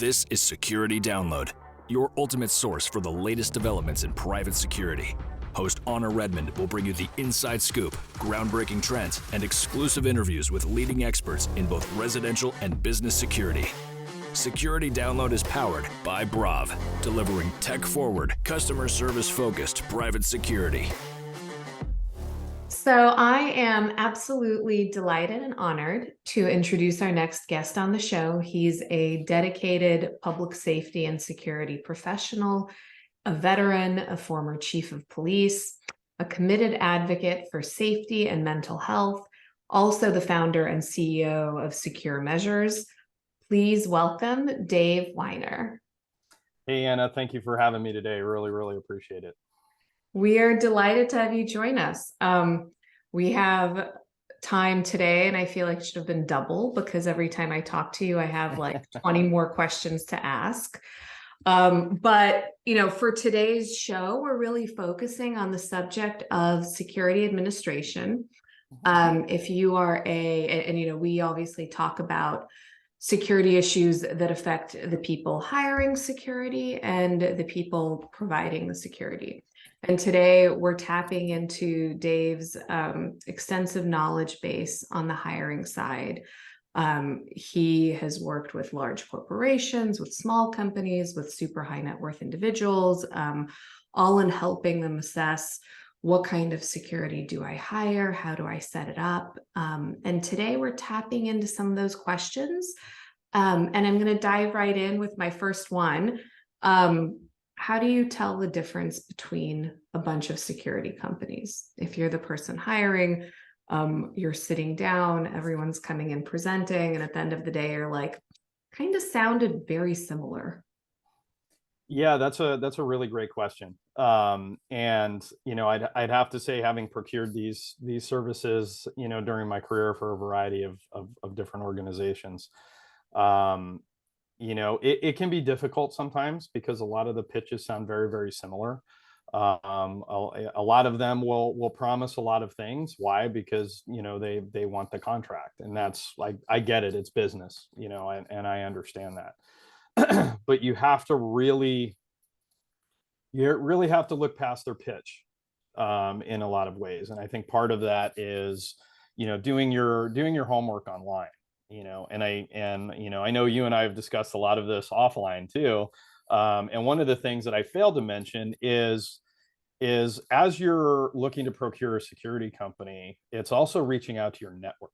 This is Security Download, your ultimate source for the latest developments in private security. Host Anna Redmond will bring you the inside scoop, groundbreaking trends, and exclusive interviews with leading experts in both residential and business security. Security Download is powered by Brav, delivering tech-forward, customer service-focused private security. So I am absolutely delighted and honored to introduce our next guest on the show. He's a dedicated public safety and security professional, a veteran, a former chief of police, a committed advocate for safety and mental health, also the founder and CEO of Secure Measures. Please welcome Dave Weiner. Hey, Anna, thank you for having me today. Really appreciate it. We are delighted to have you join us. We have time today, and I feel like it should have been double because every time I talk to you, I have like 20 more questions to ask. But for today's show, we're really focusing on the subject of security administration. If you are we obviously talk about security issues that affect the people hiring security and the people providing the security. And today we're tapping into Dave's extensive knowledge base on the hiring side. He has worked with large corporations, with small companies, with super high net worth individuals, all in helping them assess what kind of security do I hire? How do I set it up? And today we're tapping into some of those questions. And I'm going to dive right in with my first one. How do you tell the difference between a bunch of security companies? If you're the person hiring, you're sitting down, everyone's coming in presenting, and at the end of the day, you're like, kind of sounded very similar. Yeah, that's a really great question. And I'd have to say, having procured these services, during my career for a variety of different organizations, it can be difficult sometimes because a lot of the pitches sound very similar. A lot of them will promise a lot of things. Why? Because they want the contract, and that's like, I get it, it's business, and I understand that. But you really have to look past their pitch in a lot of ways, and I think part of that is doing your homework online. And I know you and I have discussed a lot of this offline too. And one of the things that I failed to mention is as you're looking to procure a security company, it's also reaching out to your network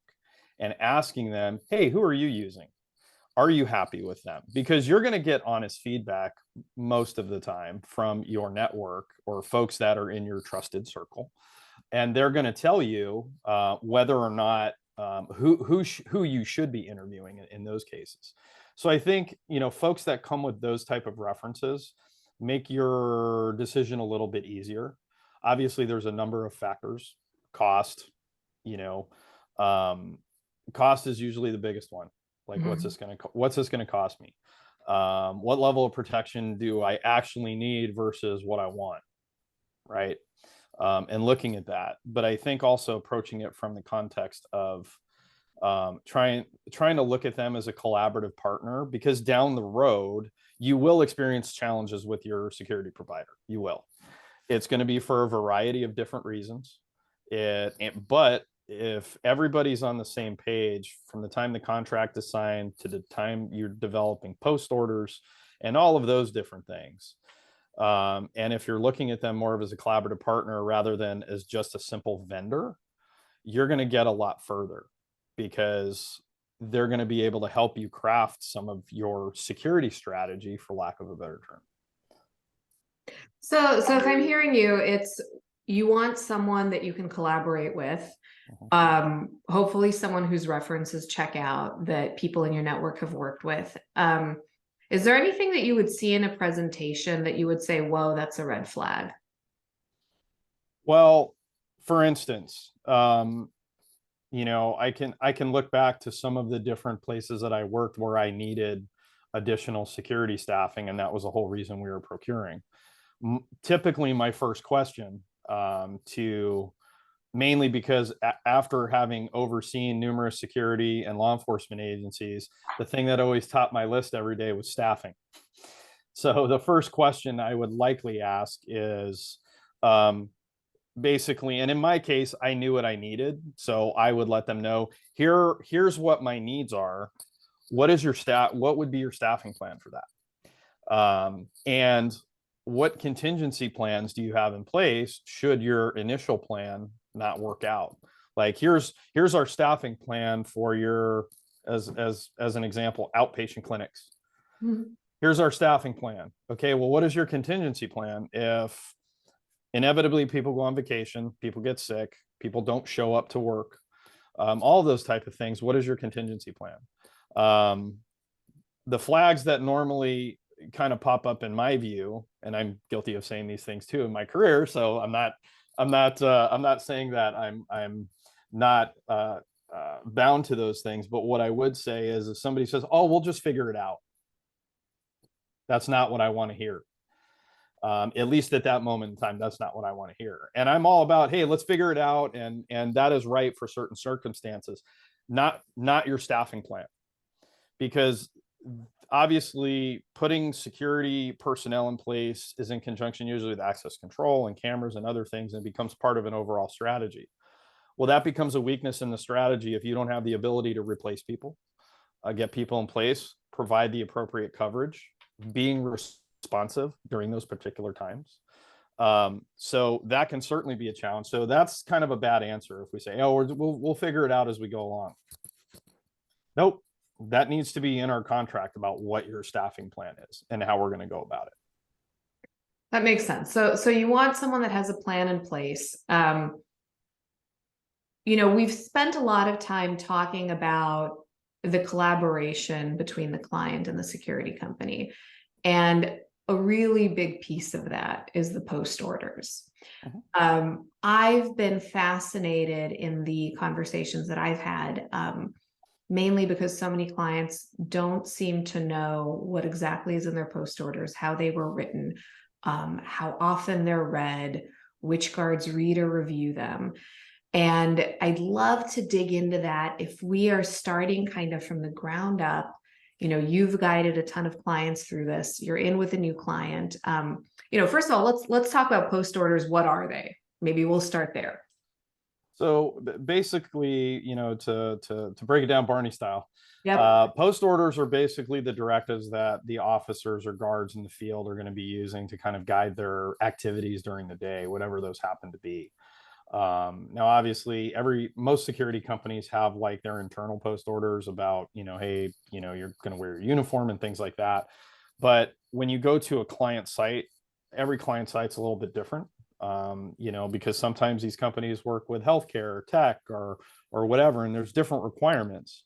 and asking them, hey, who are you using? Are you happy with them? Because you're going to get honest feedback most of the time from your network or folks that are in your trusted circle. And they're going to tell you whether or not who you should be interviewing in those cases. So I think, folks that come with those type of references make your decision a little bit easier. Obviously, there's a number of factors. Cost, cost is usually the biggest one. Like, what's this going to cost me? What level of protection do I actually need versus what I want? Right. And looking at that, but I think also approaching it from the context of trying to look at them as a collaborative partner, because down the road you will experience challenges with your security provider. You will. It's going to be for a variety of different reasons. But if everybody's on the same page from the time the contract is signed to the time you're developing post orders and all of those different things, and if you're looking at them more of as a collaborative partner rather than as just a simple vendor, you're going to get a lot further, because they're going to be able to help you craft some of your security strategy, for lack of a better term. So if I'm hearing you, it's you want someone that you can collaborate with. Hopefully someone whose references check out, that people in your network have worked with. Is there anything that you would see in a presentation that you would say, whoa, that's a red flag? Well, for instance, I can look back to some of the different places that I worked where I needed additional security staffing, and that was the whole reason we were procuring. Typically, my first question to mainly because after having overseen numerous security and law enforcement agencies, the thing that always topped my list every day was staffing. So the first question I would likely ask is, basically, and in my case, I knew what I needed. So I would let them know, here's what my needs are. What is your what would be your staffing plan for that? And what contingency plans do you have in place should your initial plan not work out? Like, here's our staffing plan for your, as an example, outpatient clinics. Mm-hmm. Here's our staffing plan. Okay, well, what is your contingency plan if inevitably people go on vacation, people get sick, people don't show up to work, all those type of things? What is your contingency plan? The flags that normally kind of pop up in my view, and I'm guilty of saying these things too in my career, so I'm not saying that I'm not bound to those things, but what I would say is, if somebody says, oh, we'll just figure it out, that's not what I want to hear. At least at that moment in time, that's not what I want to hear. And I'm all about, hey, let's figure it out, and that is right for certain circumstances, not your staffing plan. Because obviously putting security personnel in place is in conjunction usually with access control and cameras and other things, and becomes part of an overall strategy. Well, that becomes a weakness in the strategy if you don't have the ability to replace people, get people in place, provide the appropriate coverage, being responsive during those particular times. So that can certainly be a challenge. So that's kind of a bad answer if we say, oh, we'll figure it out as we go along. Nope. That needs to be in our contract about what your staffing plan is and how we're going to go about it. That makes sense. So you want someone that has a plan in place. We've spent a lot of time talking about the collaboration between the client and the security company. And a really big piece of that is the post orders. Uh-huh. I've been fascinated in the conversations that I've had, mainly because so many clients don't seem to know what exactly is in their post orders, how they were written, how often they're read, which guards read or review them. And I'd love to dig into that. If we are starting kind of from the ground up, you've guided a ton of clients through this. You're in with a new client. First of all, let's talk about post orders. What are they? Maybe we'll start there. So basically, to break it down Barney style, yep. Post orders are basically the directives that the officers or guards in the field are going to be using to kind of guide their activities during the day, whatever those happen to be. Now, obviously, most security companies have like their internal post orders about, hey, you're going to wear your uniform and things like that. But when you go to a client site, every client site's a little bit different. Because sometimes these companies work with healthcare or tech or whatever, and there's different requirements.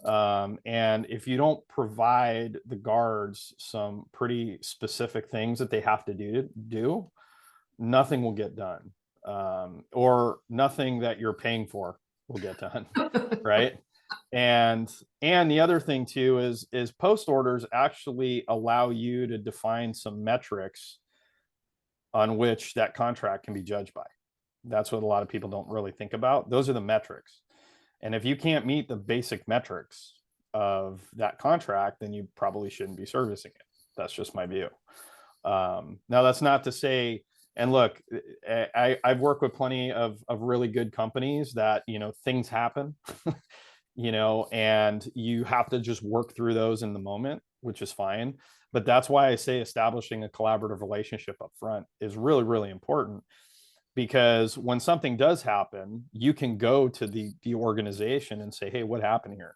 And if you don't provide the guards some pretty specific things that they have to do, nothing will get done. Or nothing that you're paying for will get done. Right. And the other thing too is post orders actually allow you to define some metrics on which that contract can be judged by. That's what a lot of people don't really think about. Those are the metrics. And if you can't meet the basic metrics of that contract, then you probably shouldn't be servicing it. That's just my view. Now, that's not to say, and look, I've worked with plenty of really good companies that, things happen, and you have to just work through those in the moment, which is fine. But that's why I say establishing a collaborative relationship up front is really, really important, because when something does happen, you can go to the organization and say, hey, what happened here?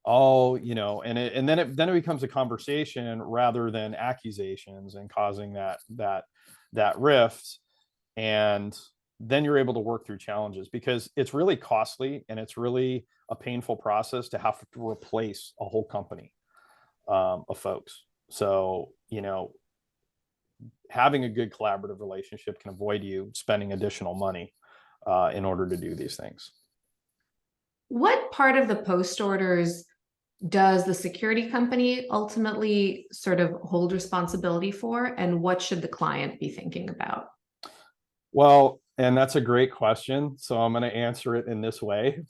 Oh, and then it becomes a conversation rather than accusations and causing that rift. And then you're able to work through challenges, because it's really costly and it's really a painful process to have to replace a whole company of folks. So, having a good collaborative relationship can avoid you spending additional money in order to do these things. What part of the post orders does the security company ultimately sort of hold responsibility for, and what should the client be thinking about? Well, And that's a great question. So I'm going to answer it in this way.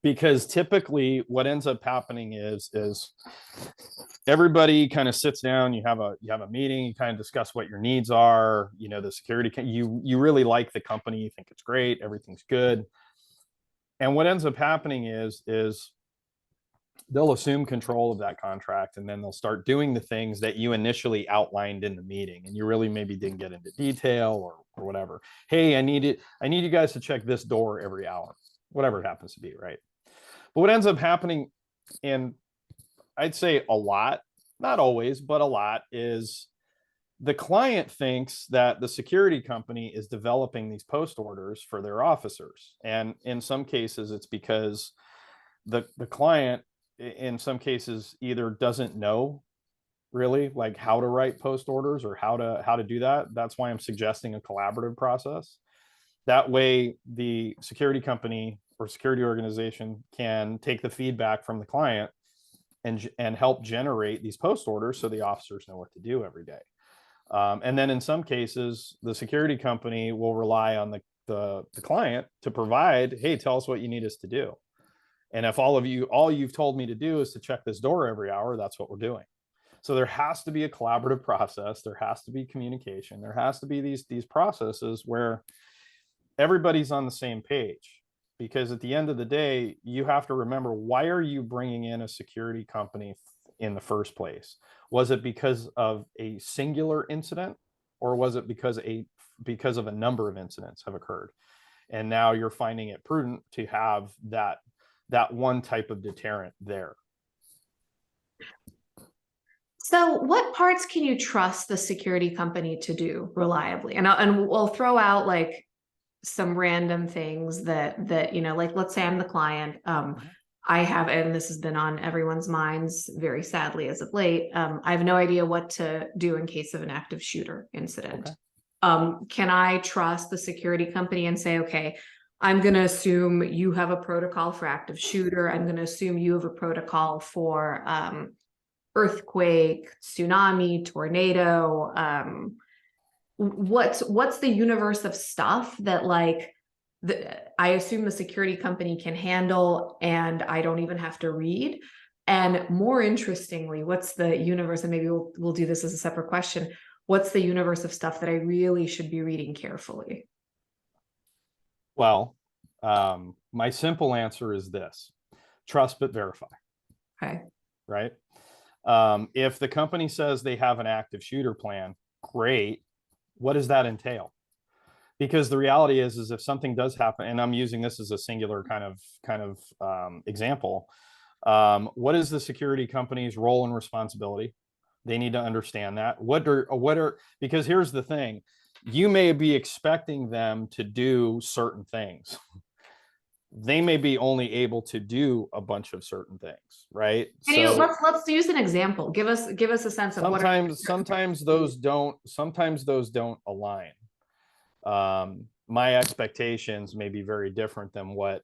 Because typically what ends up happening is everybody kind of sits down, you have a meeting, you kind of discuss what your needs are, the security, you really like the company, you think it's great, everything's good. And what ends up happening is they'll assume control of that contract, and then they'll start doing the things that you initially outlined in the meeting, and you really maybe didn't get into detail or whatever. Hey, I need you guys to check this door every hour, whatever it happens to be, right? But what ends up happening, and I'd say a lot, not always, but a lot, is the client thinks that the security company is developing these post orders for their officers. And in some cases, it's because the client, in some cases, either doesn't know really like how to write post orders or how to do that. That's why I'm suggesting a collaborative process. That way, the security company or security organization can take the feedback from the client and help generate these post orders so the officers know what to do every day. And then in some cases, the security company will rely on the client to provide, hey, tell us what you need us to do. And if all you've told me to do is to check this door every hour, that's what we're doing. So there has to be a collaborative process. There has to be communication. There has to be these processes where everybody's on the same page. Because at the end of the day, you have to remember, why are you bringing in a security company in the first place? Was it because of a singular incident, or was it because of a number of incidents have occurred? And now you're finding it prudent to have that one type of deterrent there. So what parts can you trust the security company to do reliably? And we'll throw out like some random things that like, let's say I'm the client. I have, and this has been on everyone's minds very sadly as of late. I have no idea what to do in case of an active shooter incident. Okay. Can I trust the security company and say, okay, I'm going to assume you have a protocol for active shooter. I'm going to assume you have a protocol for earthquake, tsunami, tornado. What's the universe of stuff that like I assume the security company can handle and I don't even have to read? And more interestingly, what's the universe, and maybe we'll do this as a separate question, what's the universe of stuff that I really should be reading carefully? Well, my simple answer is this: trust but verify. Okay. Right? If the company says they have an active shooter plan, great. What does that entail? Because the reality is if something does happen, and I'm using this as a singular kind of example, what is the security company's role and responsibility? They need to understand that. Because here's the thing, you may be expecting them to do certain things. They may be only able to do a bunch of certain things, right? Let's use an example. Give us a sense of sometimes those don't align. My expectations may be very different than what,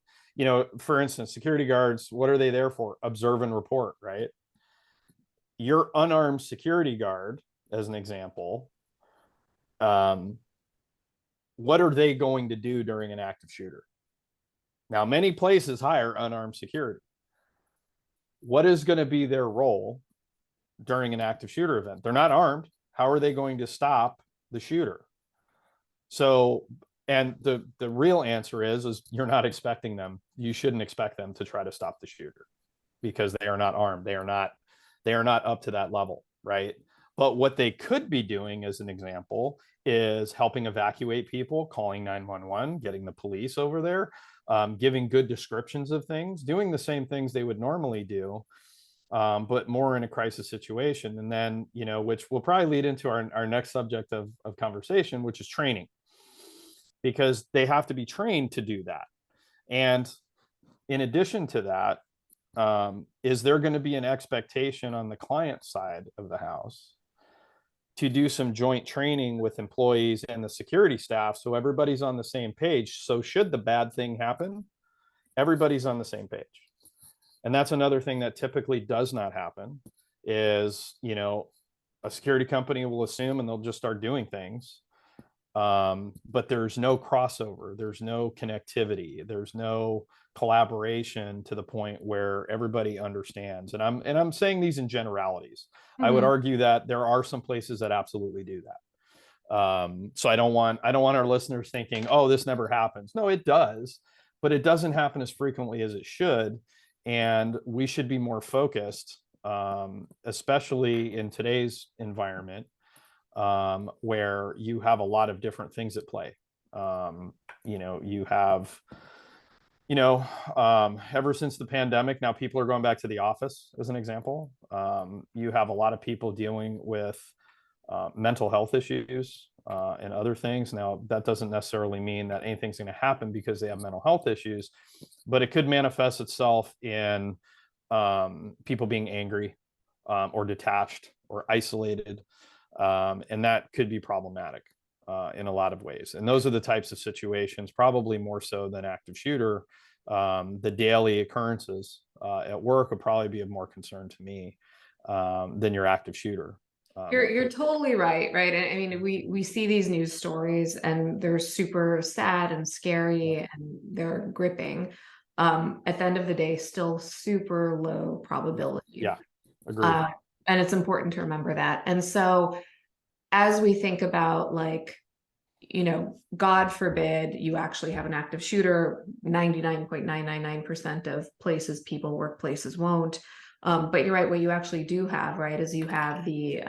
for instance, security guards, what are they there for? Observe and report, right? Your unarmed security guard, as an example, what are they going to do during an active shooter? Now, many places hire unarmed security. What is going to be their role during an active shooter event? They're not armed. How are they going to stop the shooter? So, and the real answer is you're not expecting them. You shouldn't expect them to try to stop the shooter because they are not armed. They are not up to that level, right? But what they could be doing, as an example, is helping evacuate people, calling 911, getting the police over there, giving good descriptions of things, doing the same things they would normally do, but more in a crisis situation. And then, which will probably lead into our next subject of conversation, which is training, because they have to be trained to do that. And in addition to that, is there going to be an expectation on the client side of the house to do some joint training with employees and the security staff so everybody's on the same page? So should the bad thing happen, everybody's on the same page. And that's another thing that typically does not happen is, a security company will assume and they'll just start doing things. but there's no crossover, there's no connectivity, there's no collaboration to the point where everybody understands. And I'm saying these in generalities. I would argue that there are some places that absolutely do that. So I don't want our listeners thinking, oh, this never happens. No, it does, but it doesn't happen as frequently as it should. And we should be more focused, especially in today's environment, where you have a lot of different things at play. You have, ever since the pandemic, now people are going back to the office, as an example. You have a lot of people dealing with mental health issues and other things. Now, that doesn't necessarily mean that anything's going to happen because they have mental health issues, but it could manifest itself in people being angry or detached or isolated. And that could be problematic in a lot of ways. And those are the types of situations, probably more so than active shooter. The daily occurrences at work would probably be of more concern to me than your active shooter. You're totally right. And I mean, we see these news stories and they're super sad and scary and they're gripping. At the end of the day, still super low probability. Yeah, agreed. And it's important to remember that. And so as we think about, like, God forbid you actually have an active shooter, 99.999% of places, people, workplaces won't. But you're right, what you actually do have, right, is you have the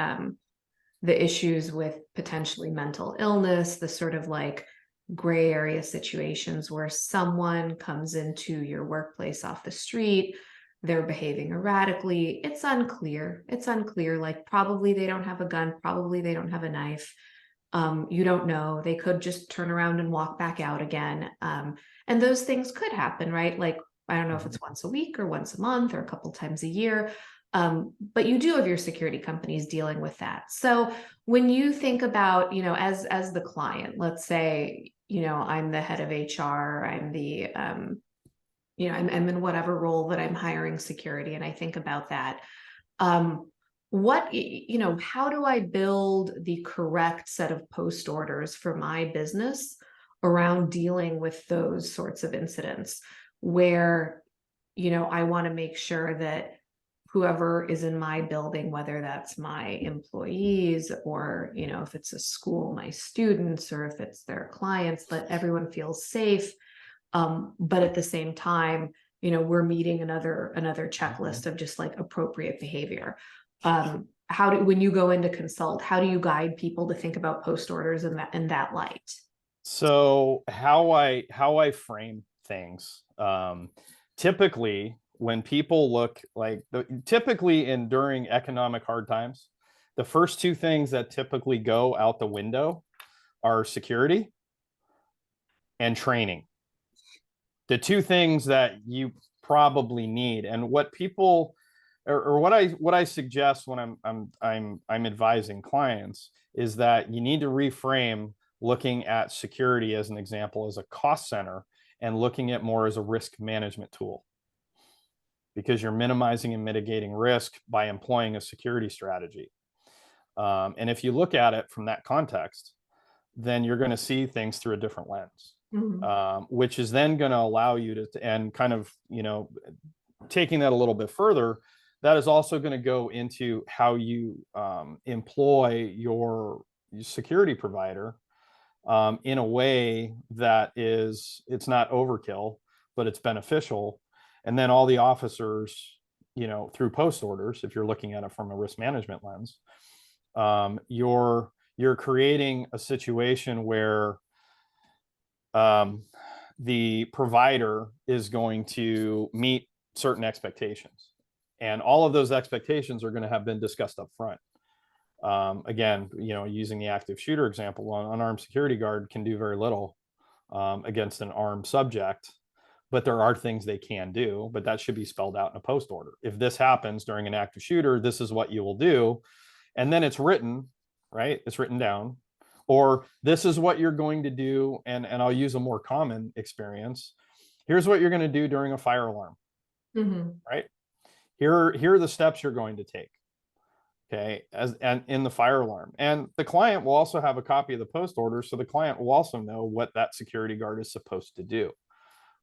issues with potentially mental illness, the sort of like gray area situations where someone comes into your workplace off the street, they're behaving erratically. It's unclear. Like, probably they don't have a gun, probably they don't have a knife. You don't know. They could just turn around and walk back out again. And those things could happen, right? Like, I don't know if it's once a week or once a month or a couple times a year. But you do have your security companies dealing with that. So when you think about, as the client, let's say, I'm the head of HR, I'm the, I'm in whatever role that I'm hiring security, and I think about that. How do I build the correct set of post orders for my business around dealing with those sorts of incidents where, I want to make sure that whoever is in my building, whether that's my employees or, if it's a school, my students, or if it's their clients, that everyone feels safe. But at the same time, we're meeting another checklist of just like appropriate behavior. When you go in to consult, how do you guide people to think about post orders in that light? So how I frame things, typically when people look like during economic hard times, the first two things that typically go out the window are security and training. The two things that you probably need, and what people or what I suggest when I'm advising clients is that you need to reframe looking at security as an example as a cost center and looking at more as a risk management tool, because you're minimizing and mitigating risk by employing a security strategy. And if you look at it from that context, then you're going to see things through a different lens, which is then going to allow you to, and kind of, taking that a little bit further, that is also going to go into how you employ your security provider in a way that it's not overkill, but it's beneficial. And then all the officers, through post orders, if you're looking at it from a risk management lens, you're creating a situation where the provider is going to meet certain expectations, and all of those expectations are going to have been discussed up front. Again, using the active shooter example, an unarmed security guard can do very little against an armed subject, but there are things they can do, but that should be spelled out in a post order. If this happens during an active shooter, this is what you will do. And then it's written, right? It's written down. Or this is what you're going to do. And I'll use a more common experience. Here's what you're going to do during a fire alarm, right? Here are the steps you're going to take. Okay, and in the fire alarm, and the client will also have a copy of the post order, so the client will also know what that security guard is supposed to do.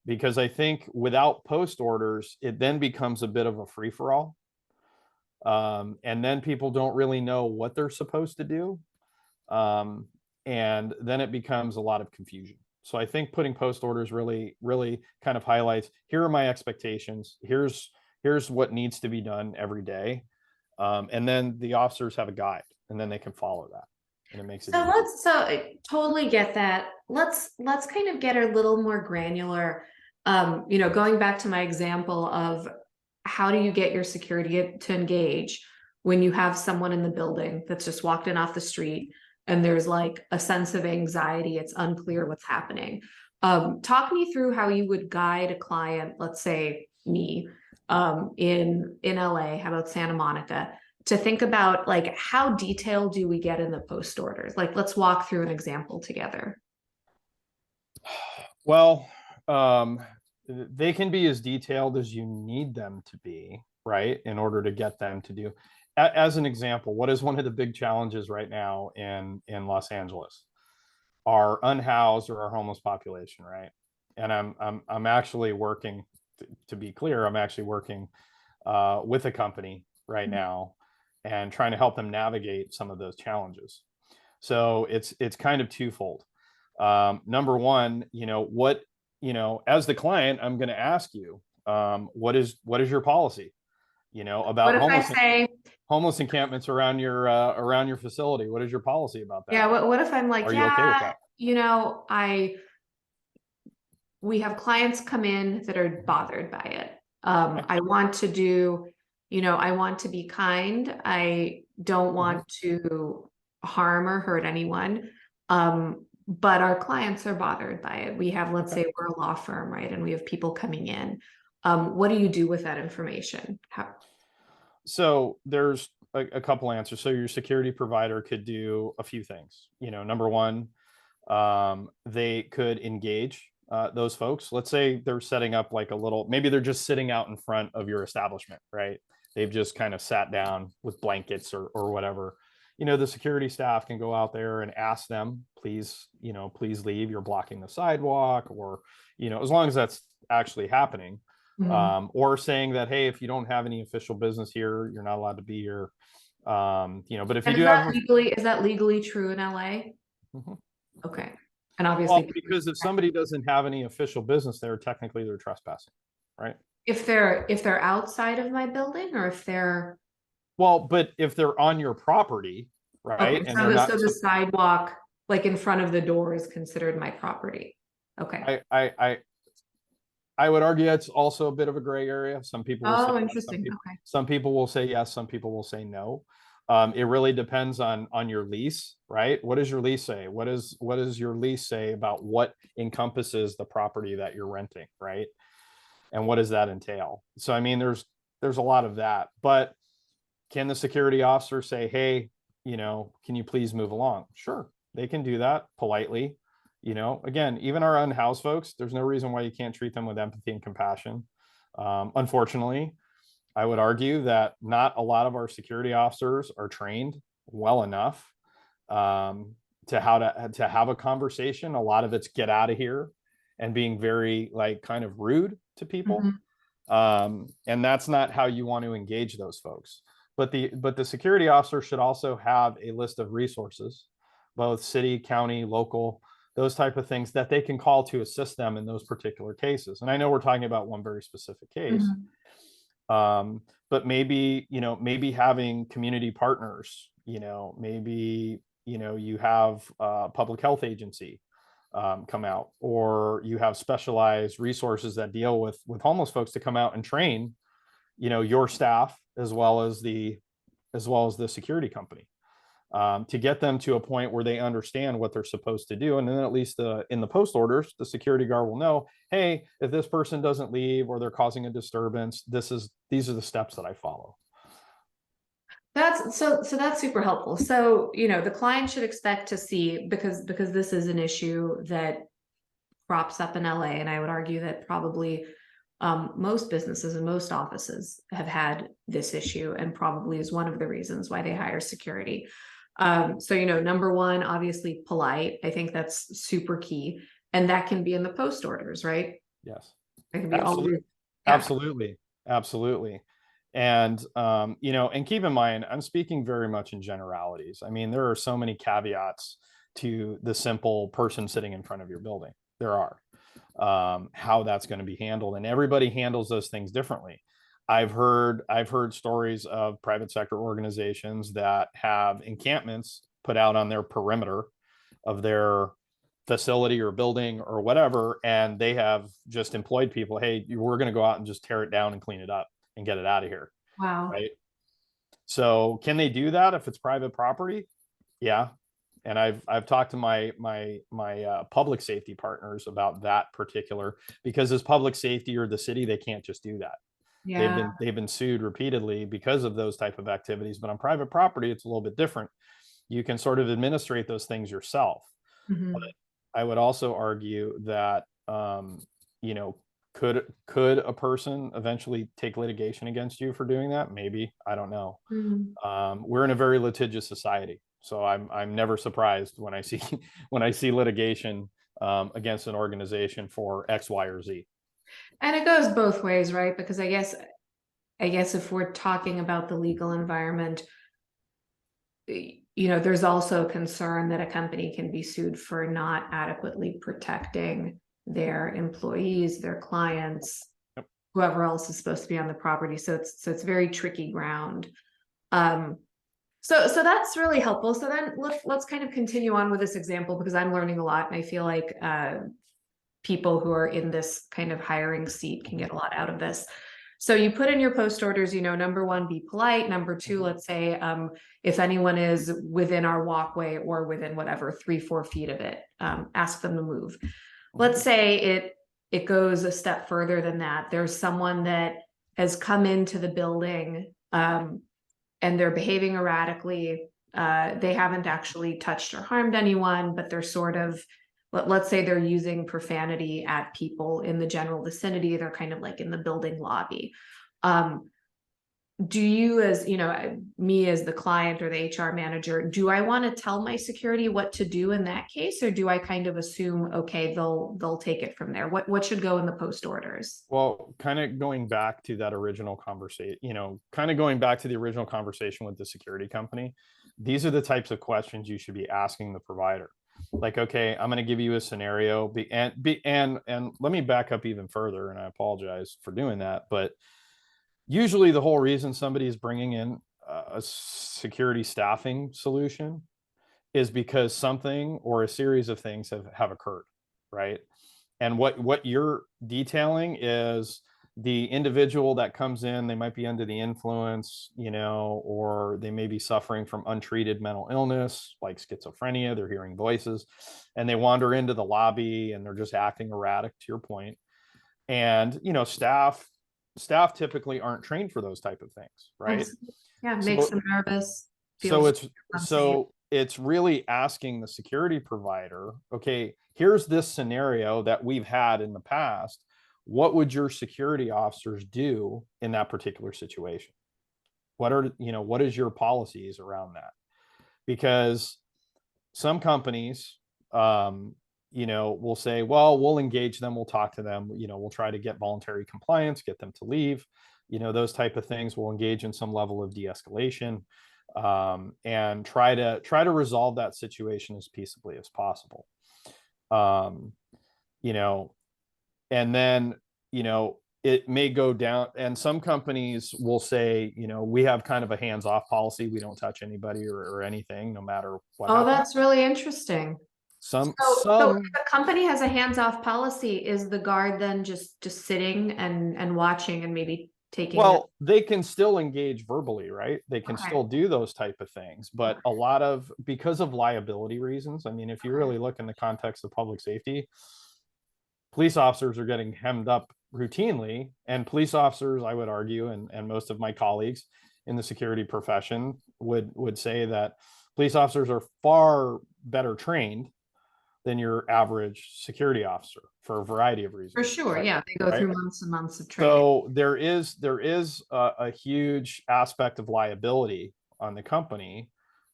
Because I think without post orders, it then becomes a bit of a free for all, and then people don't really know what they're supposed to do, and then it becomes a lot of confusion. So I think putting post orders really kind of highlights, here are my expectations. Here's what needs to be done every day. And then the officers have a guide, and then they can follow that, and it makes it So easy. I totally get that. Let's kind of get a little more granular. Going back to my example of how do you get your security to engage when you have someone in the building that's just walked in off the street and there's like a sense of anxiety, it's unclear what's happening. Talk me through how you would guide a client, let's say me, in LA, how about Santa Monica, to think about like how detailed do we get in the post orders? Like, let's walk through an example together. Well, they can be as detailed as you need them to be, right, in order to get them to do. As an example, what is one of the big challenges right now in Los Angeles? Our unhoused or our homeless population, right? And I'm actually working, to be clear, I'm actually working with a company right now and trying to help them navigate some of those challenges. So it's kind of twofold. Number one, as the client, I'm going to ask you, what is your policy, about What if I say, homeless encampments around your facility? What is your policy about that? yeah, what if I'm like, Are you okay with that? We have clients come in that are bothered by it. I want to do, I want to be kind. I don't want to harm or hurt anyone. But our clients are bothered by it. We have, let's say we're a law firm, right? And we have people coming in. What do you do with that information? So there's a couple answers. So your security provider could do a few things. Number one, they could engage those folks. Let's say they're setting up like maybe they're just sitting out in front of your establishment, right? They've just kind of sat down with blankets or whatever. The security staff can go out there and ask them, please leave, you're blocking the sidewalk, or, as long as that's actually happening. Or saying that, hey, if you don't have any official business here, you're not allowed to be here. But if you do have, is that legally true in LA? Okay. And obviously, because if somebody doesn't have any official business there, technically they're trespassing, right? If they're outside of my building, or if they're, but if they're on your property, right? okay, And so the sidewalk, like in front of the door, is considered my property. Okay. I would argue it's also a bit of a gray area. Some people will say interesting. Yes, Okay. some people will say yes, some people will say no. It really depends on your lease, right? What does your lease say? What does your lease say about what encompasses the property that you're renting, right? And what does that entail? So I mean, there's a lot of that. But can the security officer say, hey, can you please move along? Sure, they can do that politely. Again, even our unhoused folks, there's no reason why you can't treat them with empathy and compassion. Unfortunately, I would argue that not a lot of our security officers are trained well enough to have a conversation. A lot of it's get out of here and being very kind of rude to people. And that's not how you want to engage those folks. But the security officer should also have a list of resources, both city, county, local, those type of things that they can call to assist them in those particular cases. And I know we're talking about one very specific case, but maybe having community partners, maybe you have a public health agency come out, or you have specialized resources that deal with homeless folks to come out and train your staff as well as the security company, to get them to a point where they understand what they're supposed to do. And then at least in the post orders, the security guard will know, hey, if this person doesn't leave or they're causing a disturbance, these are the steps that I follow. That's that's super helpful. So, the client should expect to see, because this is an issue that crops up in LA, and I would argue that probably Most businesses and most offices have had this issue, and probably is one of the reasons why they hire security. So, number one, obviously polite. I think that's super key. And that can be in the post orders, right? Yes. It can be all Absolutely. the, yeah. Absolutely. Absolutely. And, and keep in mind, I'm speaking very much in generalities. I mean, there are so many caveats to the simple person sitting in front of your building. There are, how that's going to be handled, and everybody handles those things differently. I've heard stories of private sector organizations that have encampments put out on their perimeter of their facility or building or whatever, and they have just employed people. Hey, we're going to go out and just tear it down and clean it up and get it out of here. Wow. Right. So can they do that if it's private property? Yeah. And I've talked to my public safety partners about that particular, because as public safety or the city, they can't just do that. Yeah. They've been sued repeatedly because of those type of activities. But on private property, it's a little bit different. You can sort of administrate those things yourself. Mhm. But I would also argue that could a person eventually take litigation against you for doing that? Maybe. I don't know. We're in a very litigious society, so I'm never surprised when I see litigation against an organization for X, Y, or Z. And it goes both ways, right? Because I guess if we're talking about the legal environment, there's also concern that a company can be sued for not adequately protecting their employees, their clients, Yep. whoever else is supposed to be on the property. So it's very tricky ground. So that's really helpful. So then let's kind of continue on with this example, because I'm learning a lot, and I feel like people who are in this kind of hiring seat can get a lot out of this. So you put in your post orders, number one, be polite. Number two, let's say if anyone is within our walkway or within whatever 3-4 feet of it, ask them to move. Let's say it goes a step further than that. There's someone that has come into the building and they're behaving erratically. They haven't actually touched or harmed anyone, but they're sort of, let's say they're using profanity at people in the general vicinity. They're kind of like in the building lobby. Do you, as me as the client or the HR manager, do I want to tell my security what to do in that case, or do I kind of assume, okay, they'll take it from there? What should go in the post orders? Well, kind of going back to that original conversation, going back to the original conversation with the security company, these are the types of questions you should be asking the provider. Like, okay, I'm going to give you a scenario, and let me back up even further, and I apologize for doing that, but usually the whole reason somebody is bringing in a security staffing solution is because something or a series of things have occurred, right? And what you're detailing is the individual that comes in, they might be under the influence, or they may be suffering from untreated mental illness like schizophrenia. They're hearing voices, and they wander into the lobby and they're just acting erratic, to your point. And staff typically aren't trained for those type of things, right? Yeah, makes them nervous. So it's really asking the security provider, okay, here's this scenario that we've had in the past. What would your security officers do in that particular situation? What is your policies around that? Because some companies, will say, well, we'll engage them, we'll talk to them, we'll try to get voluntary compliance, get them to leave, those type of things. We'll engage in some level of de-escalation, and try to resolve that situation as peaceably as possible. And then, it may go down, and some companies will say, we have kind of a hands-off policy. We don't touch anybody or anything, no matter what. Oh, that's really interesting. So if a company has a hands-off policy, is the guard then just sitting and watching and maybe taking? Well, they can still engage verbally, right? They can still do those type of things, but because of liability reasons. I mean, if you really look in the context of public safety, police officers are getting hemmed up routinely, and police officers, I would argue, and most of my colleagues in the security profession would say that police officers are far better trained than your average security officer. for a variety of reasons. For sure. Right? Yeah. They go Right? through months and months of training. So there is a huge aspect of liability on the company,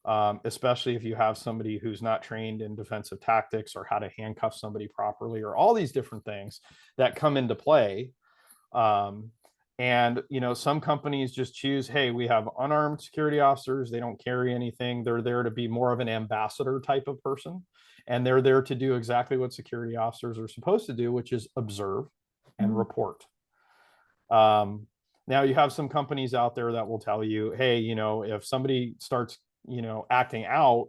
especially if you have somebody who's not trained in defensive tactics or how to handcuff somebody properly, or all these different things that come into play. And, you know, some companies just choose, hey, we have unarmed security officers. They don't carry anything. They're there to be more of an ambassador type of person. And they're there to do exactly what security officers are supposed to do, which is observe and report. Now you have some companies out there that will tell you, hey, you know, if somebody starts, you know, acting out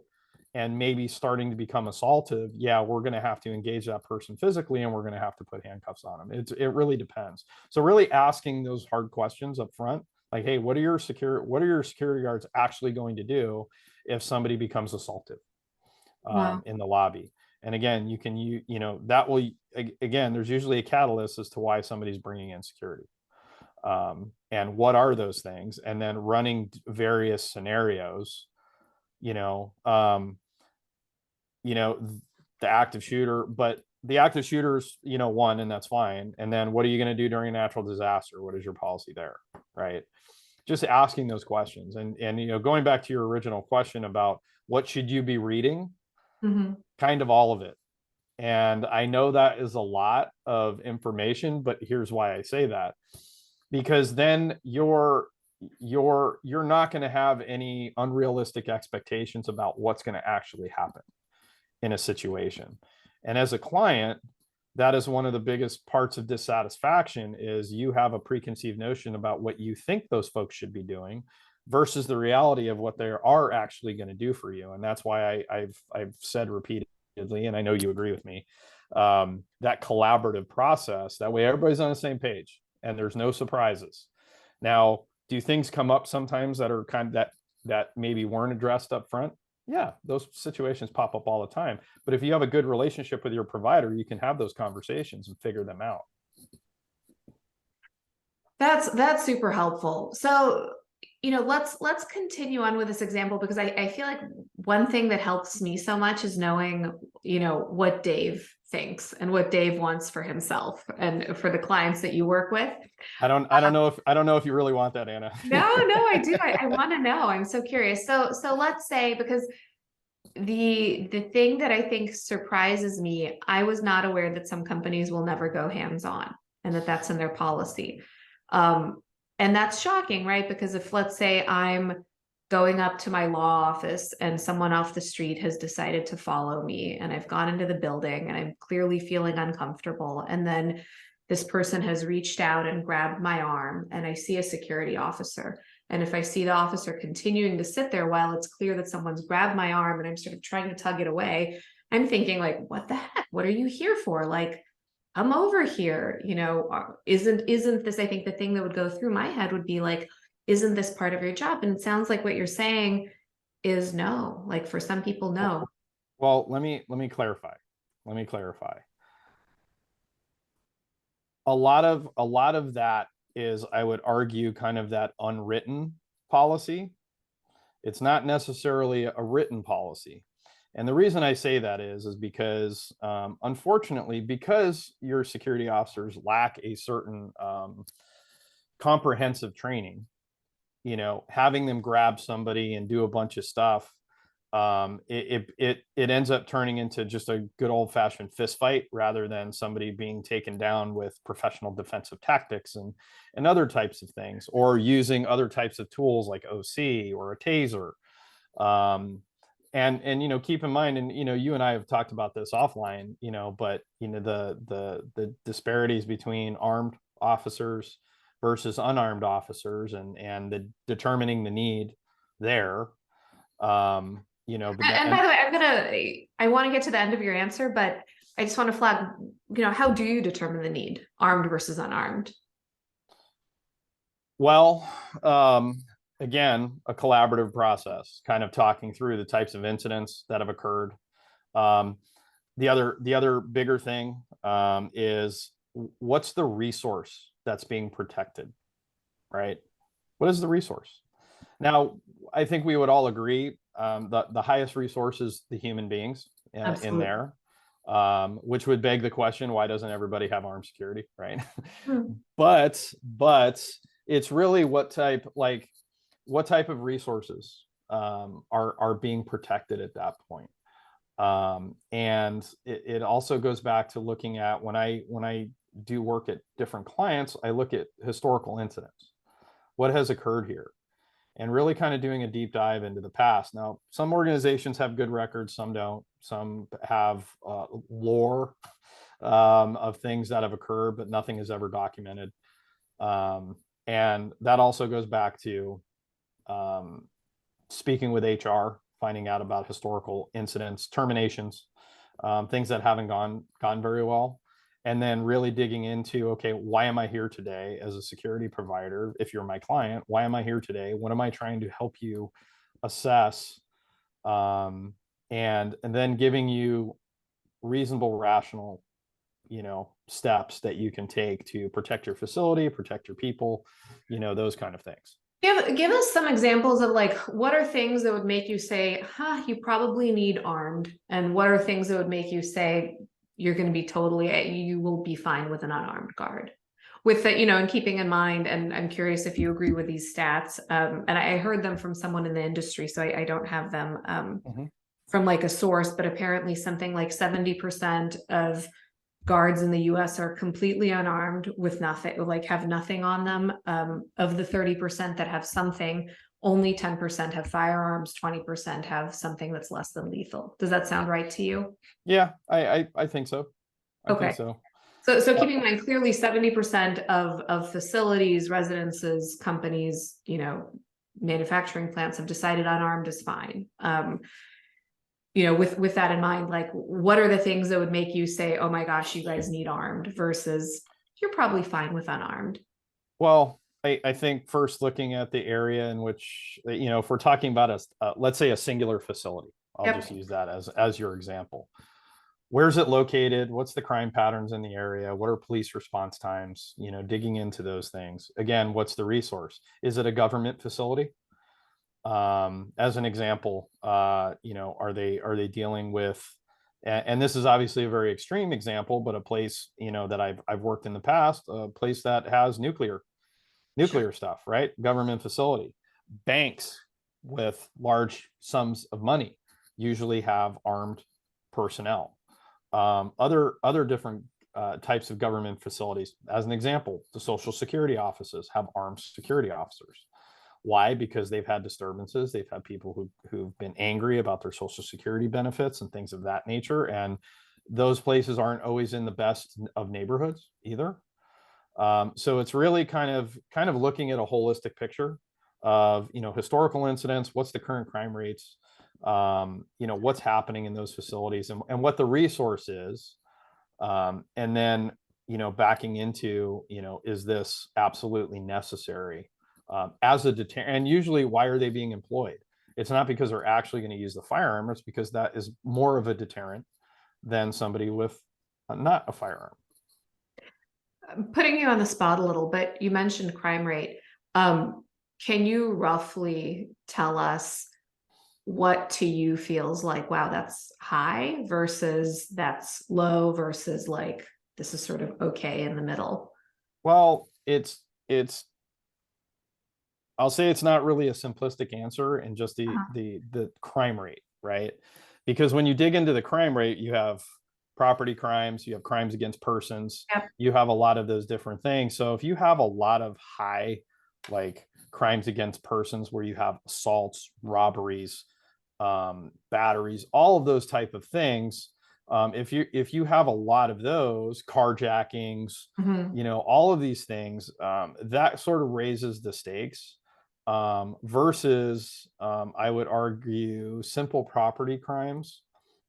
and maybe starting to become assaultive, yeah, we're going to have to engage that person physically, and we're going to have to put handcuffs on them. It really depends. So really asking those hard questions up front, like, hey, what are your security guards actually going to do if somebody becomes assaultive in the lobby? And again, you know, that will, again, there's usually a catalyst as to why somebody's bringing in security. And what are those things? And then running various scenarios, the active shooter, but the active shooters, one, and that's fine. And then what are you going to do during a natural disaster? What is your policy there? Right. Just asking those questions, and going back to your original question about what should you be reading, kind of all of it. And I know that is a lot of information, but here's why I say that, because then you're not going to have any unrealistic expectations about what's going to actually happen in a situation. And as a client, that is one of the biggest parts of dissatisfaction, is you have a preconceived notion about what you think those folks should be doing versus the reality of what they are actually going to do for you. And that's why I've said repeatedly, and I know you agree with me, that collaborative process, that way everybody's on the same page and there's no surprises. Now, do things come up sometimes that are kind of that maybe weren't addressed up front? Yeah, those situations pop up all the time. But if you have a good relationship with your provider, you can have those conversations and figure them out. That's super helpful. So, let's continue on with this example, because I feel like one thing that helps me so much is knowing, what Dave thinks and what Dave wants for himself and for the clients that you work with. I don't know if you really want that, Anna. No, I do. I want to know. I'm so curious. So let's say, because the thing that I think surprises me, I was not aware that some companies will never go hands-on and that's in their policy. And that's shocking, right? Because if, let's say, I'm going up to my law office and someone off the street has decided to follow me, and I've gone into the building and I'm clearly feeling uncomfortable, and then this person has reached out and grabbed my arm, and I see a security officer. And if I see the officer continuing to sit there while it's clear that someone's grabbed my arm and I'm sort of trying to tug it away, I'm thinking, like, what the heck? What are you here for? Like, I'm over here, isn't this, I think the thing that would go through my head would be like, isn't this part of your job? And it sounds like what you're saying is no, like for some people, no. Well, let me clarify. A lot of that is, I would argue, kind of that unwritten policy. It's not necessarily a written policy. And the reason I say that is because, unfortunately, because your security officers lack a certain comprehensive training, having them grab somebody and do a bunch of stuff, it ends up turning into just a good old fashioned fist fight, rather than somebody being taken down with professional defensive tactics and other types of things, or using other types of tools like OC or a taser. And keep in mind, and you and I have talked about this offline, but the disparities between armed officers versus unarmed officers, and the determining the need there. And by the way, I want to get to the end of your answer, but I just want to flag, how do you determine the need, armed versus unarmed? Well, again, a collaborative process, kind of talking through the types of incidents that have occurred. The other bigger thing is, what's the resource that's being protected, right? What is the resource? Now, I think we would all agree the highest resource is the human beings in there. which would beg the question, why doesn't everybody have armed security, right? Hmm. but it's really what type of resources are being protected at that point. And it also goes back to looking at, when I do work at different clients, I look at historical incidents. What has occurred here? And really kind of doing a deep dive into the past. Now, some organizations have good records, some don't. Some have lore of things that have occurred, but nothing is ever documented. And that also goes back to speaking with HR, finding out about historical incidents, terminations, things that haven't gone very well, and then really digging into, okay, why am I here today as a security provider? If you're my client, why am I here today? What am I trying to help you assess? And then giving you reasonable, rational, steps that you can take to protect your facility, protect your people, those kind of things. Give us some examples of like, what are things that would make you say, you probably need armed, and what are things that would make you say you're going to be you will be fine with an unarmed guard? With the, and keeping in mind, and I'm curious if you agree with these stats, and I heard them from someone in the industry, so I don't have them from like a source, but apparently something like 70% of guards in the US are completely unarmed with nothing, like have nothing on them. Of the 30% that have something, only 10% have firearms, 20% have something that's less than lethal. Does that sound right to you? Yeah, I think so. I Okay. think so. So keeping in mind, clearly 70% of facilities, residences, companies, manufacturing plants have decided unarmed is fine. With that in mind, like, what are the things that would make you say, oh my gosh, you guys need armed, versus you're probably fine with unarmed? Well, I think first looking at the area in which, if we're talking about let's say a singular facility, I'll just use that as your example. Where's it located? What's the crime patterns in the area? What are police response times? Digging into those things. Again, what's the resource? Is it a government facility? As an example, are they dealing with, and this is obviously a very extreme example, but a place, that I've worked in the past, a place that has nuclear stuff, right? Government facility. Banks with large sums of money usually have armed personnel. Other different types of government facilities. As an example, the Social Security offices have armed security officers. Why? Because they've had disturbances. They've had people who've been angry about their Social Security benefits and things of that nature. And those places aren't always in the best of neighborhoods either. So it's really kind of looking at a holistic picture of, historical incidents, what's the current crime rates, what's happening in those facilities, and what the resource is. And then, backing into, is this absolutely necessary as a deterrent? And usually, why are they being employed? It's not because they're actually going to use the firearm. It's because that is more of a deterrent than somebody with not a firearm. Putting you on the spot a little bit, you mentioned crime rate. Can you roughly tell us what to you feels like, wow, that's high, versus that's low, versus like, this is sort of okay in the middle? Well, I'll say it's not really a simplistic answer in just the crime rate, right? Because when you dig into the crime rate, you have property crimes, you have crimes against persons, you have a lot of those different things. So if you have a lot of high, like, crimes against persons, where you have assaults, robberies, batteries, all of those type of things, if you have a lot of those, carjackings, all of these things, that sort of raises the stakes, versus I would argue simple property crimes,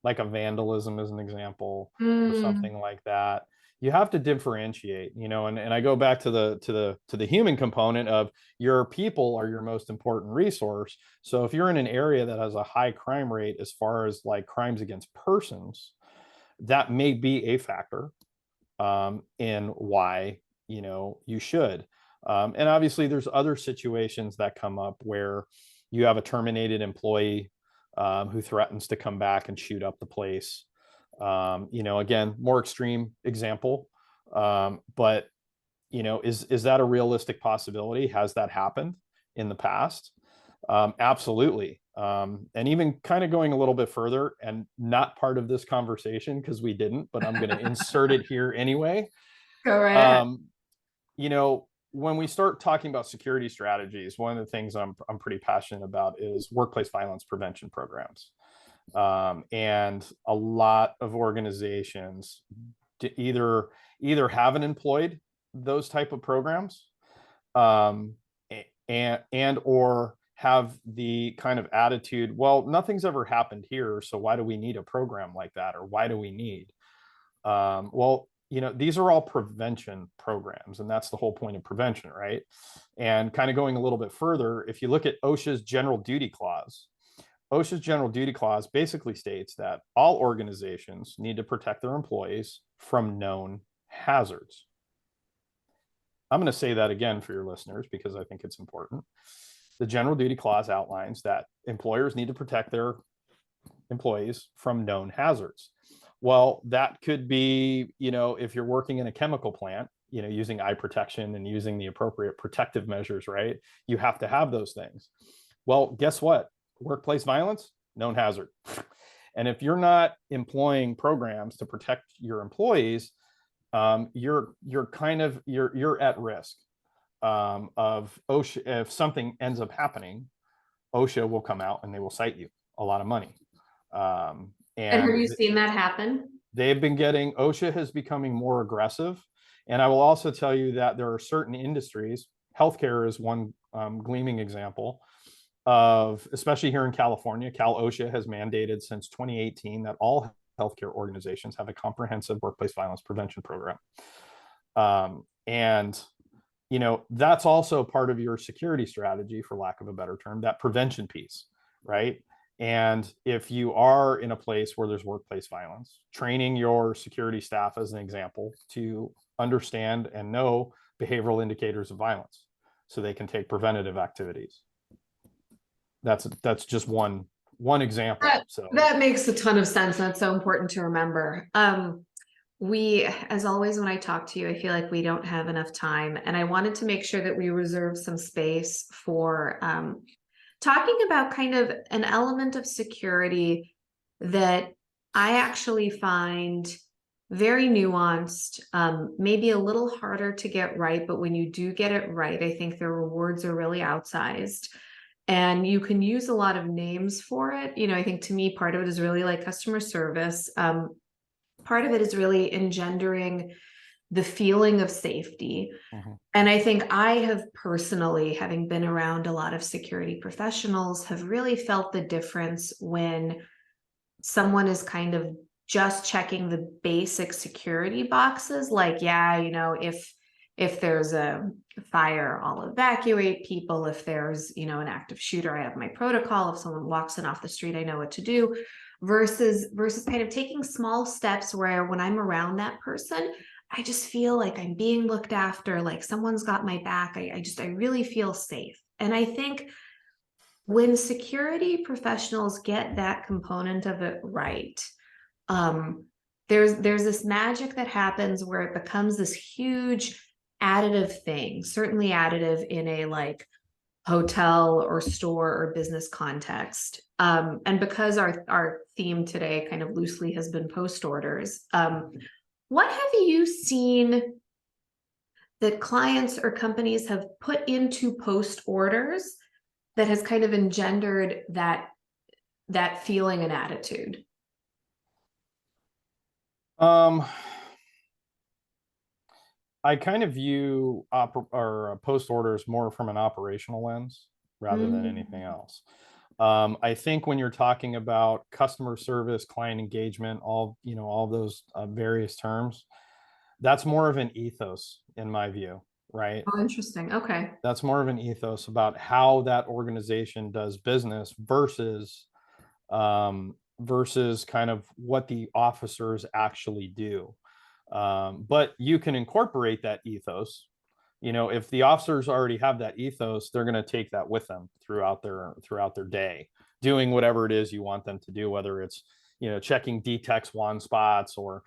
like a vandalism as an example, or something like that. You have to differentiate, and I go back to the human component of, your people are your most important resource. So if you're in an area that has a high crime rate as far as like crimes against persons, that may be a factor in why you should. And obviously there's other situations that come up where you have a terminated employee who threatens to come back and shoot up the place. Again, more extreme example, but is that a realistic possibility? Has that happened in the past? Absolutely. And even kind of going a little bit further, and not part of this conversation because we didn't, but I'm going to insert it here anyway. Go right ahead. When we start talking about security strategies, one of the things I'm pretty passionate about is workplace violence prevention programs. And a lot of organizations either haven't employed those type of programs, and or have the kind of attitude, well, nothing's ever happened here, so why do we need a program like that, or why do we need these are all prevention programs, and that's the whole point of prevention, right? And kind of going a little bit further, if you look at OSHA's general duty clause, basically states that all organizations need to protect their employees from known hazards. I'm going to say that again for your listeners because I think it's important. The general duty clause outlines that employers need to protect their employees from known hazards. Well, that could be, if you're working in a chemical plant, using eye protection and using the appropriate protective measures, right? You have to have those things. Well, guess what? Workplace violence, known hazard. And if you're not employing programs to protect your employees, you're at risk of OSHA. If something ends up happening, OSHA will come out and they will cite you a lot of money. And have you seen that happen? OSHA is becoming more aggressive. And I will also tell you that there are certain industries, healthcare is one gleaming example of, especially here in California, Cal OSHA has mandated since 2018 that all healthcare organizations have a comprehensive workplace violence prevention program. That's also part of your security strategy, for lack of a better term, that prevention piece, right? And if you are in a place where there's workplace violence, training your security staff, as an example, to understand and know behavioral indicators of violence so they can take preventative activities. That's just one example. That makes a ton of sense. That's so important to remember. We, as always, when I talk to you, I feel like we don't have enough time, and I wanted to make sure that we reserve some space for talking about kind of an element of security that I actually find very nuanced, maybe a little harder to get right, but when you do get it right, I think the rewards are really outsized. And you can use a lot of names for it. I think to me, part of it is really like customer service. Part of it is really engendering the feeling of safety. Mm-hmm. And I think I have personally, having been around a lot of security professionals, have really felt the difference when someone is kind of just checking the basic security boxes. Like, if there's a fire, I'll evacuate people. If there's, an active shooter, I have my protocol. If someone walks in off the street, I know what to do. Versus kind of taking small steps where when I'm around that person, I just feel like I'm being looked after, like someone's got my back. I really feel safe. And I think when security professionals get that component of it right, there's this magic that happens where it becomes this huge additive thing, certainly additive in a like hotel or store or business context. And because our theme today kind of loosely has been post orders, what have you seen that clients or companies have put into post orders that has kind of engendered that feeling and attitude? I kind of view post orders more from an operational lens rather than anything else. I think when you're talking about customer service, client engagement, all those various terms, that's more of an ethos in my view, right? Oh, interesting. Okay. That's more of an ethos about how that organization does business versus kind of what the officers actually do. But you can incorporate that ethos. If the officers already have that ethos, they're going to take that with them throughout their day, doing whatever it is you want them to do, whether it's checking DTEX wand spots, or,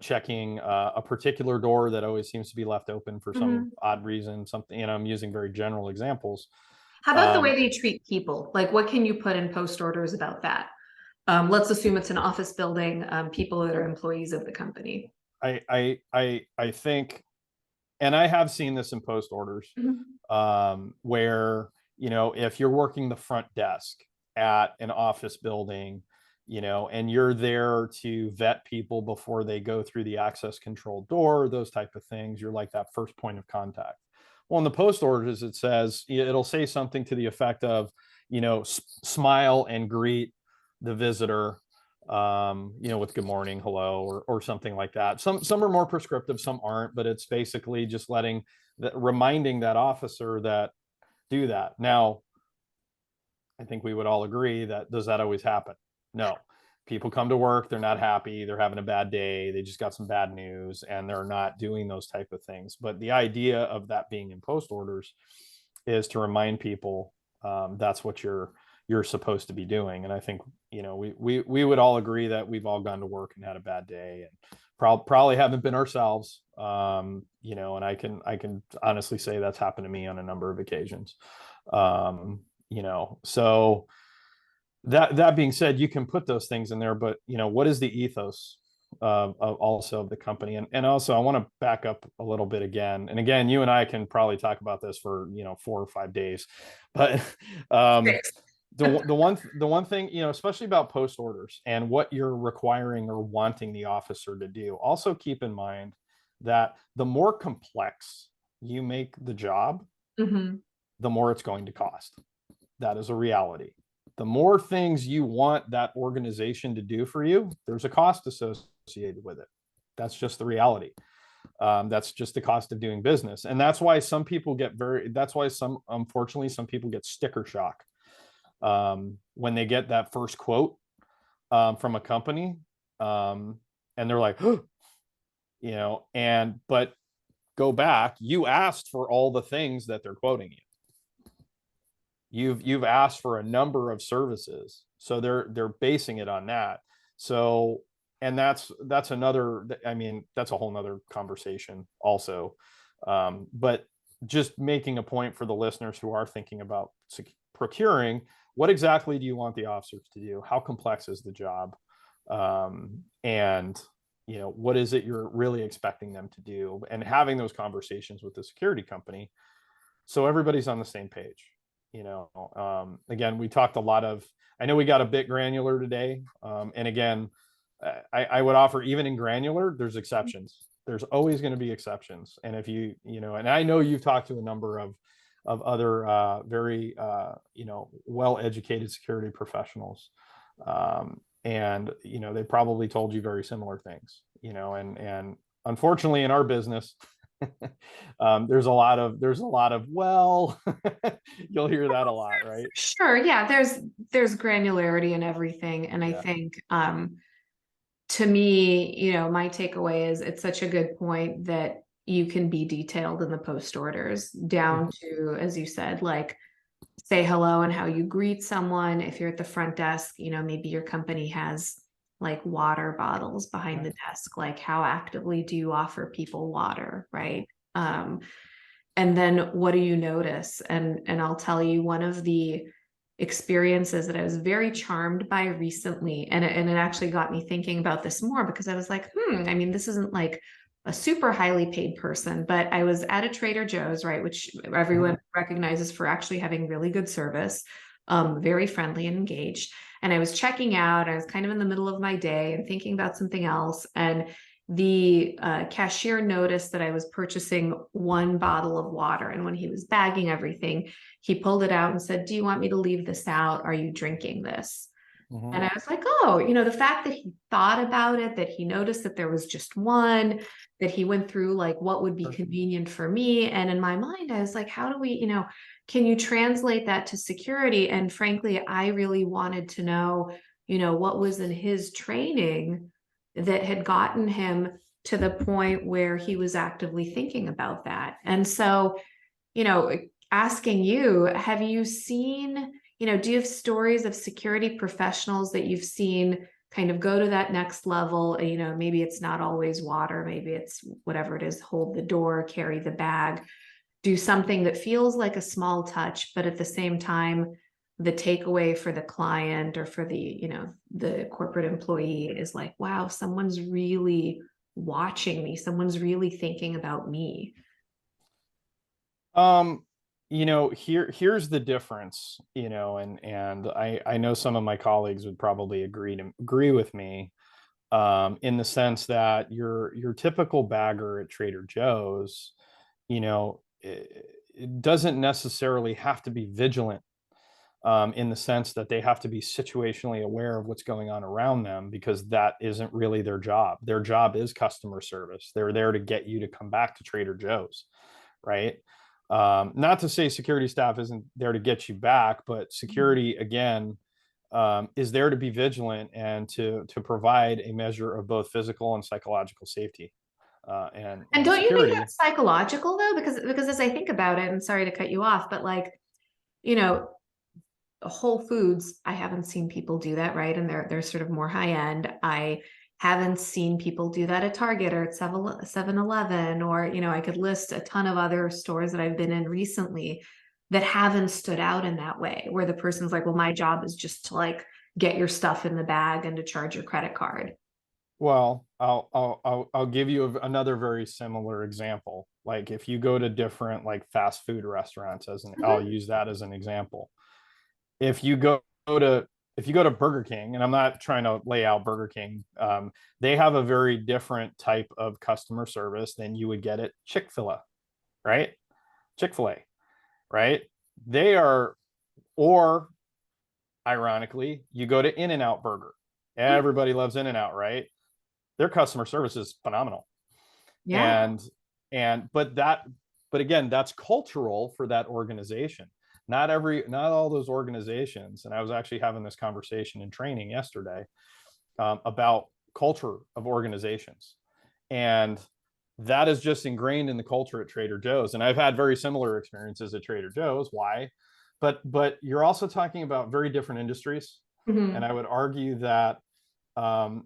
checking a particular door that always seems to be left open for some odd reason, something, I'm using very general examples. How about the way they treat people? Like, what can you put in post orders about that? Let's assume it's an office building, people that are employees of the company. I think, and I have seen this in post orders, where, if you're working the front desk at an office building, and you're there to vet people before they go through the access control door, those type of things, you're like that first point of contact. Well, in the post orders, it'll say something to the effect of, smile and greet the visitor, with good morning, hello, or something like that. Some are more prescriptive, some aren't, but it's basically just reminding that officer that do that. Now, I think we would all agree that, does that always happen? No. People come to work, they're not happy, they're having a bad day, they just got some bad news, and they're not doing those type of things. But the idea of that being in post orders is to remind people, that's what you're supposed to be doing. And I think, we would all agree that we've all gone to work and had a bad day, and probably haven't been ourselves, and I can honestly say that's happened to me on a number of occasions. So that being said, you can put those things in there, but what is the ethos of the company? And also, I want to back up a little bit again. And again, you and I can probably talk about this for 4 or 5 days, but the one thing, especially about post orders and what you're requiring or wanting the officer to do, also keep in mind that the more complex you make the job, the more it's going to cost. That is a reality. The more things you want that organization to do for you, there's a cost associated with it. That's just the reality. That's just the cost of doing business. And that's why some people unfortunately, some people get sticker shock when they get that first quote from a company, and they're like, but go back, you asked for all the things that they're quoting you. You've asked for a number of services, so they're basing it on that. So, and that's another, that's a whole nother conversation also. But just making a point for the listeners who are thinking about procuring, what exactly do you want the officers to do? How complex is the job? And what is it you're really expecting them to do? And having those conversations with the security company, so everybody's on the same page. Again, we talked a lot of, I know we got a bit granular today. And again, I would offer, even in granular, there's exceptions. There's always going to be exceptions. And if and I know you've talked to a number of other very, well-educated security professionals. And, they probably told you very similar things, and unfortunately in our business, there's a lot of you'll hear that a lot, right? Sure. Yeah. There's granularity in everything. And I think, to me, my takeaway is, it's such a good point that you can be detailed in the post orders down to, as you said, like, say hello and how you greet someone. If you're at the front desk, maybe your company has like water bottles behind the desk, like how actively do you offer people water, right? And then what do you notice? And I'll tell you, one of the experiences that I was very charmed by recently, and it actually got me thinking about this more, because I was like, this isn't like a super highly paid person, but I was at a Trader Joe's, right, which everyone recognizes for actually having really good service, very friendly and engaged. And I was checking out, I was kind of in the middle of my day and thinking about something else. And the cashier noticed that I was purchasing 1 bottle of water. And when he was bagging everything, he pulled it out and said, "Do you want me to leave this out? Are you drinking this?" And I was like, oh, the fact that he thought about it, that he noticed that there was just 1, that he went through like what would be convenient for me. And in my mind, I was like, how do we, can you translate that to security? And frankly, I really wanted to know, what was in his training that had gotten him to the point where he was actively thinking about that. And so, asking you, have you seen, do you have stories of security professionals that you've seen kind of go to that next level. You know, maybe it's not always water, maybe it's whatever it is, hold the door, carry the bag, do something that feels like a small touch, but at the same time, the takeaway for the client or for the, you know, the corporate employee is like, wow, someone's really watching me. Someone's really thinking about me. You know, here's the difference, you know, and I know some of my colleagues would probably agree with me, in the sense that your typical bagger at Trader Joe's, you know, it doesn't necessarily have to be vigilant, in the sense that they have to be situationally aware of what's going on around them, because that isn't really their job. Their job is customer service. They're there to get you to come back to Trader Joe's, right? Not to say security staff isn't there to get you back, but security, again, is there to be vigilant and to provide a measure of both physical and psychological safety. And don't you security. think that's psychological though? Because as I think about it, and sorry to cut you off, but like, you know, Whole Foods, I haven't seen people do that, right? And they're sort of more high end. I haven't seen people do that at Target or at 7-Eleven, or, you know, I could list a ton of other stores that I've been in recently that haven't stood out in that way, where the person's like, well, my job is just to like get your stuff in the bag and to charge your credit card. Well, I'll give you another very similar example. Like if you go to different like fast food restaurants, I'll use that as an example. If you go to Burger King, and I'm not trying to lay out Burger King, they have a very different type of customer service than you would get at Chick-fil-A, right? Chick-fil-A, right? They are, or ironically, you go to In-N-Out Burger. Everybody loves In-N-Out, right? Their customer service is phenomenal. Yeah. But again, that's cultural for that organization. Not all those organizations. And I was actually having this conversation in training yesterday, about culture of organizations. And that is just ingrained in the culture at Trader Joe's. And I've had very similar experiences at Trader Joe's. Why? But you're also talking about very different industries. Mm-hmm. And I would argue that,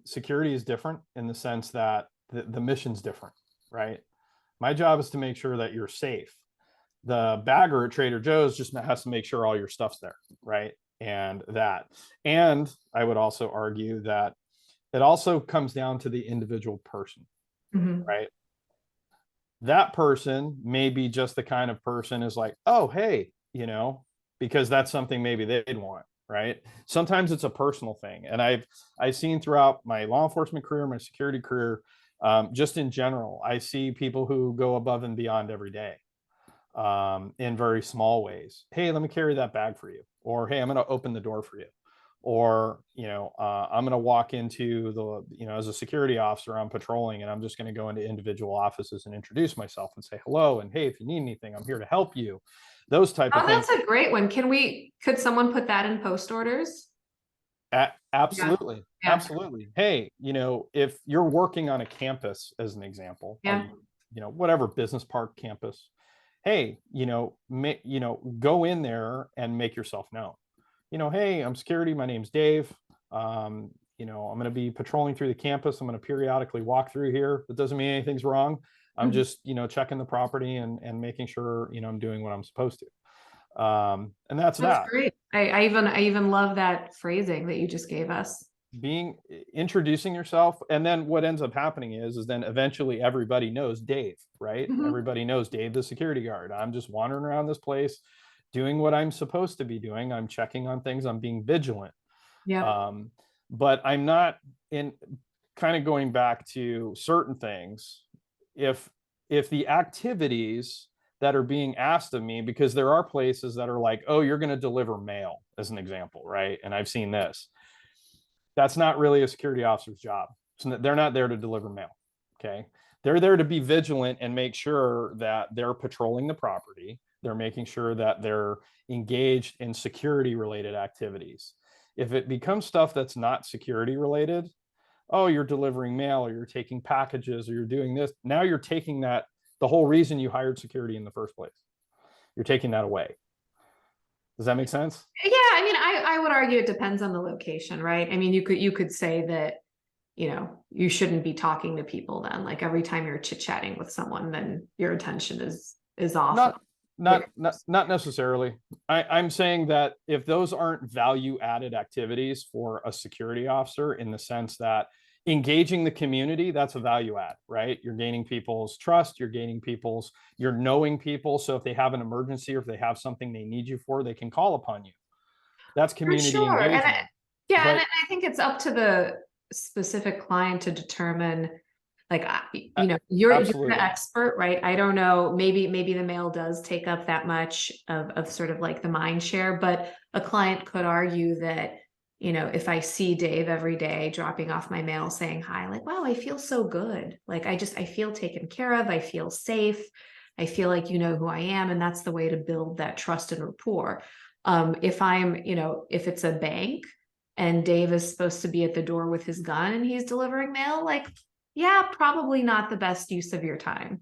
security is different in the sense that the mission's different, right? My job is to make sure that you're safe. The bagger at Trader Joe's just has to make sure all your stuff's there, right? And I would also argue that it also comes down to the individual person, Mm-hmm. right? That person may be just the kind of person is like, oh, hey, you know, because that's something maybe they'd want, right? Sometimes it's a personal thing. And I've seen throughout my law enforcement career, my security career, just in general, I see people who go above and beyond every day, in very small ways. Hey, let me carry that bag for you. Or, hey, I'm going to open the door for you. Or, you know, I'm going to walk into as a security officer, I'm patrolling and I'm just going to go into individual offices and introduce myself and say hello. And hey, if you need anything, I'm here to help you. Those type of things. That's a great one. Could someone put that in post orders? Absolutely. Yeah. Absolutely. Hey, you know, if you're working on a campus, as an example, Yeah. whatever business park campus, hey, go in there and make yourself known. Hey, I'm security. My name's Dave. I'm going to be patrolling through the campus. I'm going to periodically walk through here. That doesn't mean anything's wrong. I'm just, checking the property and making sure, I'm doing what I'm supposed to. And that's that. Great. I even love that phrasing that you just gave us. Introducing yourself. And then what ends up happening is then eventually everybody knows Dave, right? Mm-hmm. Everybody knows Dave, the security guard. I'm just wandering around this place, doing what I'm supposed to be doing. I'm checking on things. I'm being vigilant. Yeah. But I'm not kind of going back to certain things. If the activities that are being asked of me, because there are places that are like, oh, you're going to deliver mail, as an example, right? And I've seen this. That's not really a security officer's job. So they're not there to deliver mail. Okay. They're there to be vigilant and make sure that they're patrolling the property. They're making sure that they're engaged in security related activities. If it becomes stuff that's not security related, oh, you're delivering mail, or you're taking packages, or you're doing this. Now you're taking that, the whole reason you hired security in the first place. You're taking that away. Does that make sense? Yeah, I mean, I would argue it depends on the location, right? I mean, you could say that, you shouldn't be talking to people then. Like every time you're chit-chatting with someone, then your attention is off of Not not necessarily. I'm saying that if those aren't value added activities for a security officer, in the sense that engaging the community, that's a value add, right? You're gaining people's trust, you're knowing people. So if they have an emergency or if they have something they need you for, they can call upon you. That's For community sure. engagement. Yeah, and But I think it's up to the specific client to determine, like, you're the absolutely. expert, right? I don't know, maybe the mail does take up that much of sort of like the mind share, but a client could argue that, if I see Dave every day dropping off my mail saying hi, like, wow, I feel so good. Like, I feel taken care of. I feel safe. I feel like you know who I am. And that's the way to build that trust and rapport. If it's a bank and Dave is supposed to be at the door with his gun and he's delivering mail, like, yeah, probably not the best use of your time.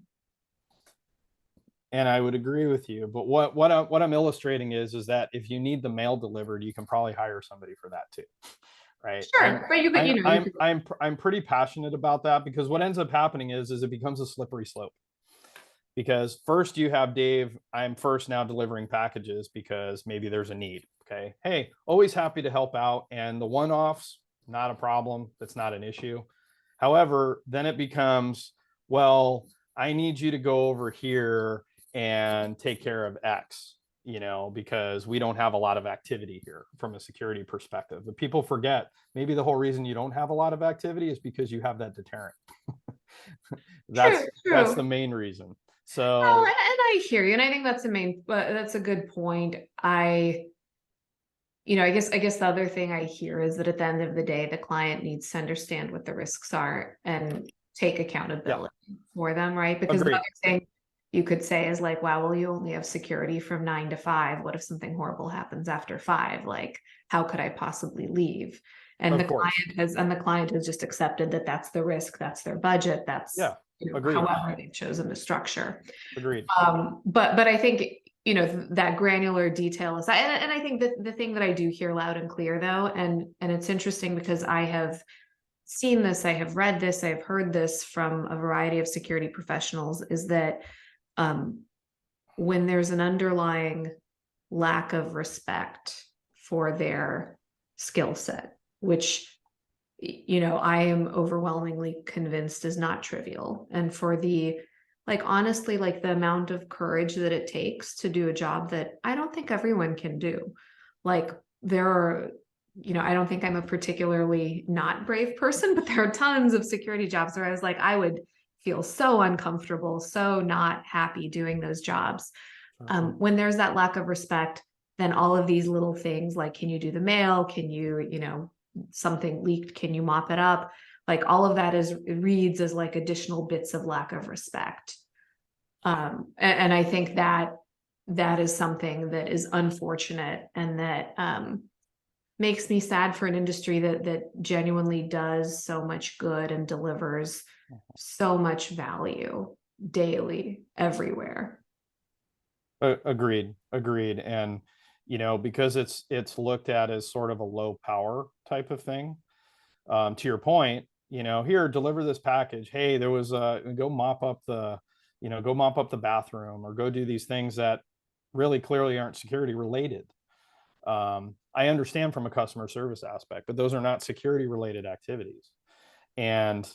And I would agree with you. But what I'm illustrating is that if you need the mail delivered, you can probably hire somebody for that too. Right. Sure, but I'm pretty passionate about that, because what ends up happening is it becomes a slippery slope. Because first you have Dave, I'm first now delivering packages because maybe there's a need. Okay. Hey, always happy to help out. And the one-offs, not a problem. That's not an issue. However, then it becomes, well, I need you to go over here and take care of X, because we don't have a lot of activity here from a security perspective. But people forget, maybe the whole reason you don't have a lot of activity is because you have that deterrent. That's the main reason. Well, So and I hear you, and I think that's a good point. I guess the other thing I hear is that at the end of the day, the client needs to understand what the risks are and take accountability for them, right? Because the agreed. other thing you could say is like, wow, well, you only have security from 9 to 5. What if something horrible happens after 5? Like, how could I possibly leave? And Of course. the client has just accepted that that's the risk, that's their budget, that's Agreed. however they've chosen to structure. Agreed. But I think, that granular detail aside, and I think that the thing that I do hear loud and clear though, and it's interesting because I have seen this, I have read this, I've heard this from a variety of security professionals, is that when there's an underlying lack of respect for their skill set, which I am overwhelmingly convinced is not trivial. And for honestly, like the amount of courage that it takes to do a job that I don't think everyone can do. Like there are, I don't think I'm a particularly not brave person, but there are tons of security jobs where I was like, I would feel so uncomfortable, so not happy doing those jobs. When there's that lack of respect, then all of these little things like, can you do the mail? Can you, something leaked, can you mop it up? Like all of that reads as like additional bits of lack of respect. And I think that is something that is unfortunate and that makes me sad for an industry that genuinely does so much good and delivers so much value daily everywhere. Agreed. And because it's looked at as sort of a low power type of thing. To your point, here, deliver this package. Hey, there was go mop up the bathroom, or go do these things that really clearly aren't security related. I understand from a customer service aspect, but those are not security related activities. And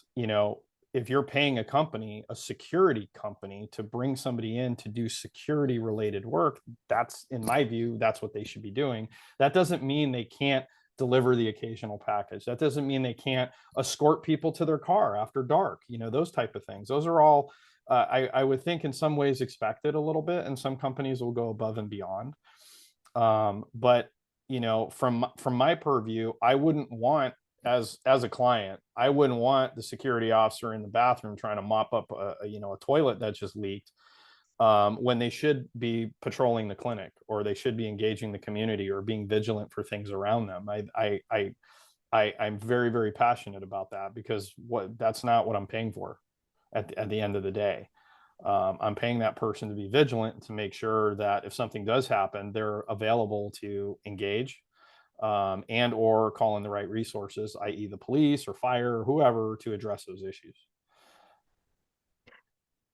if you're paying a security company to bring somebody in to do security related work, that's, in my view, that's what they should be doing. That doesn't mean they can't deliver the occasional package. That doesn't mean they can't escort people to their car after dark, those type of things. Those are all, I would think, in some ways expected a little bit, and some companies will go above and beyond. But from my purview, I wouldn't want, as a client, I wouldn't want the security officer in the bathroom trying to mop up a toilet that just leaked, when they should be patrolling the clinic, or they should be engaging the community, or being vigilant for things around them. I'm very, very passionate about that, because that's not what I'm paying for at the end of the day. I'm paying that person to be vigilant, to make sure that if something does happen, they're available to engage, and or call in the right resources, i.e. the police or fire or whoever, to address those issues.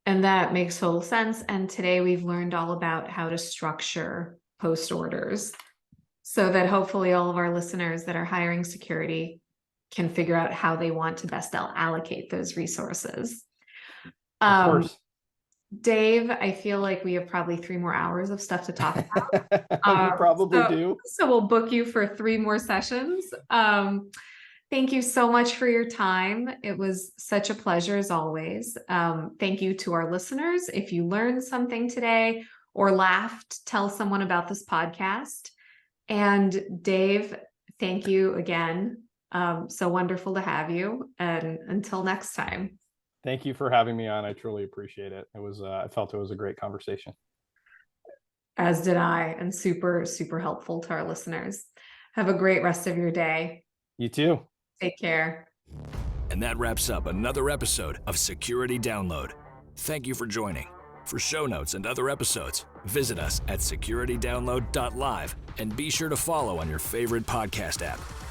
And that makes total sense. And today we've learned all about how to structure post orders so that hopefully all of our listeners that are hiring security can figure out how they want to best allocate those resources. Of course. Dave, I feel like we have probably 3 more hours of stuff to talk about. We probably do. So we'll book you for 3 more sessions. Thank you so much for your time. It was such a pleasure as always. Thank you to our listeners. If you learned something today or laughed, tell someone about this podcast. And Dave, thank you again. So wonderful to have you. And until next time. Thank you for having me on. I truly appreciate it. I felt it was a great conversation. As did I, and super, super helpful to our listeners. Have a great rest of your day. You too. Take care. And that wraps up another episode of Security Download. Thank you for joining. For show notes and other episodes, visit us at securitydownload.live and be sure to follow on your favorite podcast app.